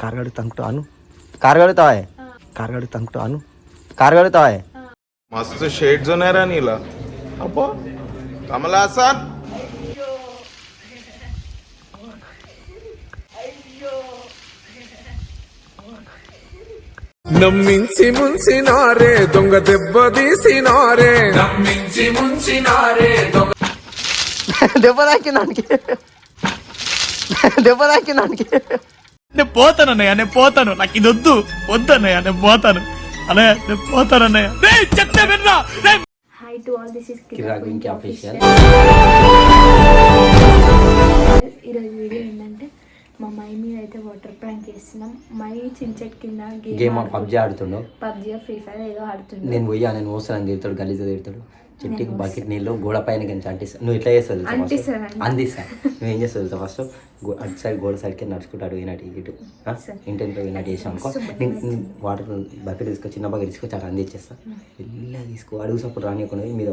कारगाडी तंगतो आणू कारगाडीत आहे कारगाडी तंगतो आणू कारगाडीत आहे मस्त शेड जो नाही राणीला अप्पा कमला हसन నమ్మించి ముంచినారే దొంగ దెబ్బ తీసినారే నమ్మించి ముంచినారే దొంగ దెబ్బ తాకినానికి దెబ్బ తాకినానికి నేను పోతానన్నయ్య నేను పోతాను నాకు ఇది వద్దన్నయ్య నేను పోతాను అన్నయ్య నేను పోతానన్నయ్య చెప్తే విన్నా Hi to all, this is Kirik Venky official. ఈరోజు వీడియో ఏంటంటే మా మై మీద అయితే వాటర్ ప్రాంక్ చేస్తున్నాం. మై చించెట్ కింద గేమ్ పబ్జీ ఆడుతుండో పబ్జీ ఫ్రీ ఫైర్ ఏదో ఆడుతుండే. నేను పోస్తాను తిడతాడు గలీజ తిడతాడు చెట్టుకి బకెట్ నీళ్ళు గోడ పైన కంచి అంటిస్తాను. నువ్వు ఇట్లా చేస్తావు అందిస్తా నువ్వేం చేస్తావు తెలుసా ఫస్ట్ అటు సైడ్ గోడ సైడ్కి నడుచుకుంటూ అటు పోయినట్టు ఇటు ఇంటింట్లో పోయినట్టు చేసాం అనుకో నేను వాటర్ బకెట్ తీసుకొని చిన్న బకెట్ తీసుకొచ్చి అటు అందించేస్తా ఇలా తీసుకో అడుగు సప్పుడు రానియకుండా మీద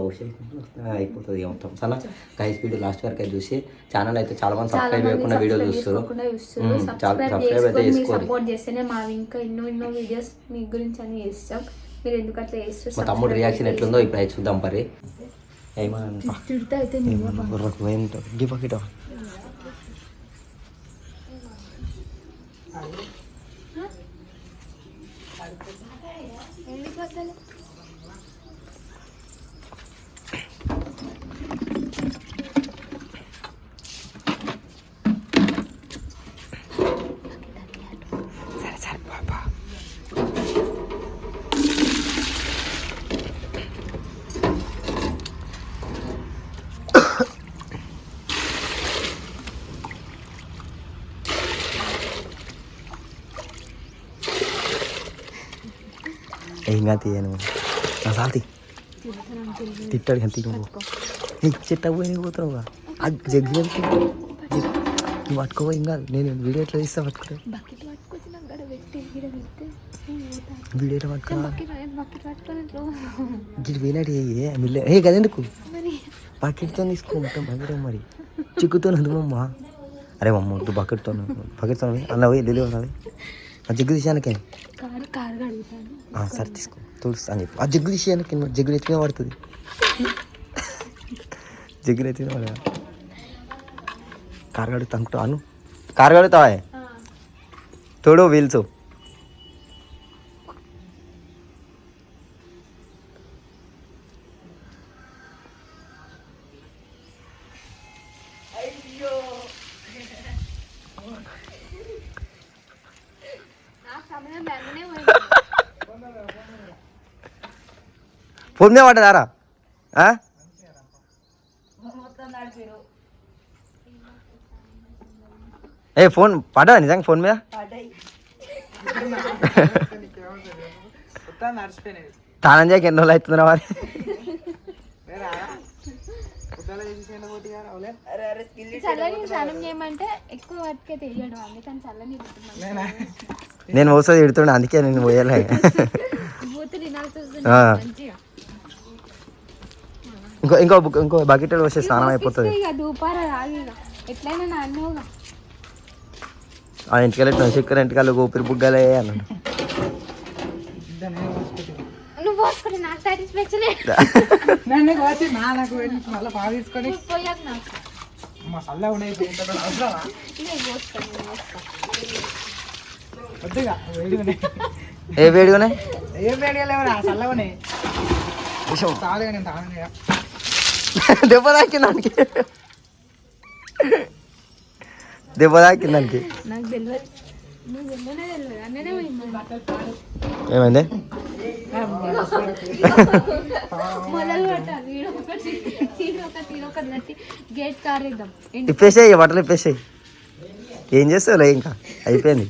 అయిపోతుంది మొత్తం సన్న హై స్పీడ్ లాస్ట్ వరకు అయితే చూసి ఛానల్ అయితే చాలా మంది సబ్స్క్రైబ్ చేయకుండా వీడియో చూస్తారు. సబ్స్క్రైబ్ అయితే చేసుకోవాలి. సపోర్ట్ చేస్తేనే మావి ఇంకా ఎన్నో వీడియోస్ మీ గురించి అని చేస్తాం. మీరు ఎందుకు అట్లా చేస్తారు? మా తమ్ముడు రియాక్షన్ ఎట్లుందో ఇప్పుడు అయితే చూద్దాం పరి ఏమన్నా తిడితే అయితే బకెట్ సరే బాబా ఏం కాదు తీయను నా సాల్తీ తిట్టాడు కానీ తీయ చెట్ట పోయి పోతున్నావుగా అది జగ్గు నువ్వు పట్టుకోవా ఏం కాదు నేను వీడియో ఎట్లా తీస్తా పట్టుకుంటా వీడియో ఎట్లా పట్టుకోవా గిడి పోయినట్టు మిల్ల కదెందుకు బకెట్తో తీసుకో మొత్తం బకెట్ మరి చిక్కుతో అందుమమ్మా అరే మమ్మ వద్దు బకెట్తో అన్న పోయి డెలివరీ ఉన్నది ఆ జగ్గు తీసానికే సరే తీసుకో తుడుస్తా అని చెప్పి ఆ జగ్గు తీసానికి జగ్గు ఎత్తుమే పడుతుంది జగ్గు ఎత్తుమే పడ कारगाडी तंगतो आणू कारगाडीत आहे थोडं व्हीलचो फोन नाही वाटत आरा ఏ ఫోన్ పడ్డా నిజంగా ఫోన్ మీద స్నానం చేయక ఎన్ని రోజులు అవుతుందిరా మరి నేను పోతుంది ఇడుతుండే అందుకే నేను పోయలే ఇంకో బకెట్ వస్తే స్నానం అయిపోతుంది ఆ ఇంటికెళ్ళి చక్కెర ఇంటికాళ్ళు ఊపిరి బుగ్గలే అన్నాడు ఏ వేడిగానే దెబ్బ తాకిందానికి దెబ్బ తాకిందానికి ఏమైంది ఇప్పేసాయి బట్టలు ఇప్పేసాయి ఏం చేస్తావులే ఇంకా అయిపోయింది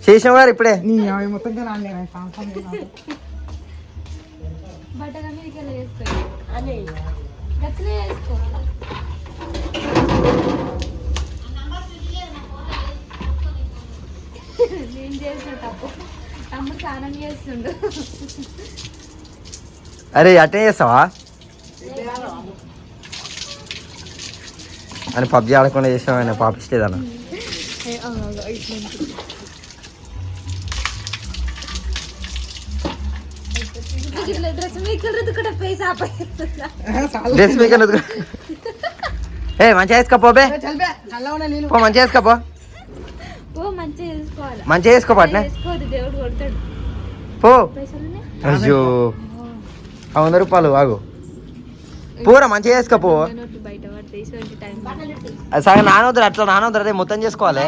చేసావు గారు ఇప్పుడే నేను చేసిన తప్పు తమ్ముడు స్నానం చేస్తుండు అరే అటే చేస్తావా అని పబ్జి ఆడకుండా చేసావు ఆయన పాపిస్తేదన్న డ్రెస్ మీకన్నా ఏ మంచిగా వేసుకోపోబే పో మంచిగా వేసుకోపో మంచిగా వేసుకోపాట్నే దేవుడు కొడతాడు పో పైసలు అయ్యో 100 రూపాయలు ఆగు పూరా మంచిగా వేసుకోపో బయట పడితే టైం అది సగం నానొద్దు అట్లా నానొద్దు అదే మొత్తం చేసుకోవాలి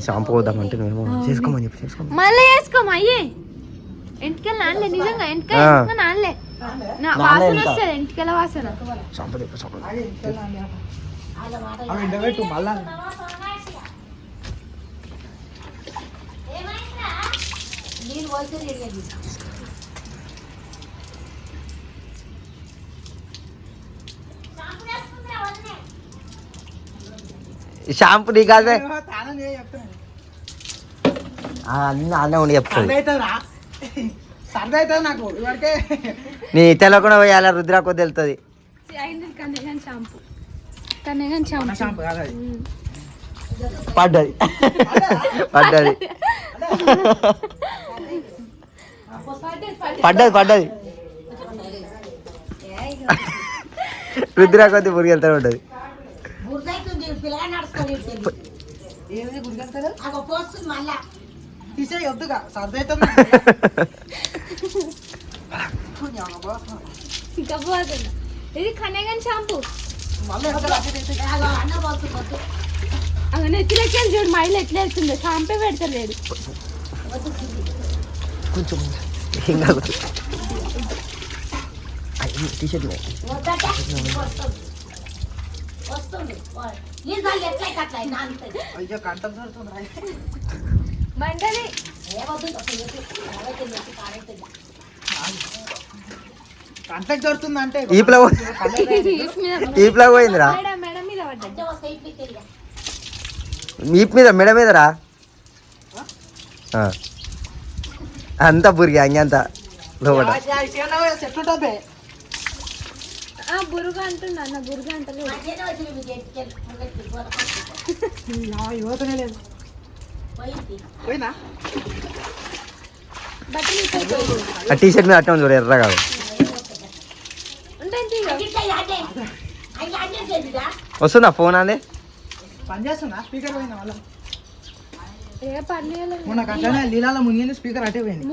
షాంపూ వద్దామంటే మేము చేసుకోమని చెప్పి చేసుకోమని మళ్ళీ వేసుకోమా అయ్యే ఎంటికెళ్ళి నానలే నిజంగా ఎంటికెళ్ళి నానలే వాసన వస్తుంది ఎంటికెళ్ళ వాసన షాంపూ చెప్పు షాంపూ షాంపూ నీ కాదే అన్నీ అన్నీ ఉండి చెప్తుంది నీ తెలకుండా పోయాల రుద్రాకు తెలుస్తుంది కన్నెగన్ షాంపూ కన్నెగన్ షాంపూ పడ్డది పడ్డది పడ్డది పడ్డది రుద్రాకొద్ది పురిగి వెళ్తా ఉంటుంది ఇది కన్నెగన్ షాంపూ అక్కడ నెత్తిలోకి చూడు మైలు ఎట్లా వెళ్తుందో షాంపే పెడతలేడు కొంచెం ఇంకా టీషర్ట్ మంటది ఈప్లా పోయిందిరా మేడం మీద పడ్డది ఈప్ మీద మెడ మీదరా అంతా బురిగి అంతా లోపల బురుగా అంటున్నా అన్న బురుగా అంటలేదు ఆ టీషర్ట్ మీద అట్టే ఉంది చూడు ఎర్ర కాదు వస్తుందా ఫోన్ అంది ఏ పర్లేదు మొన్న లీలాల మునిగిన స్పీకర్ అటే పోయింది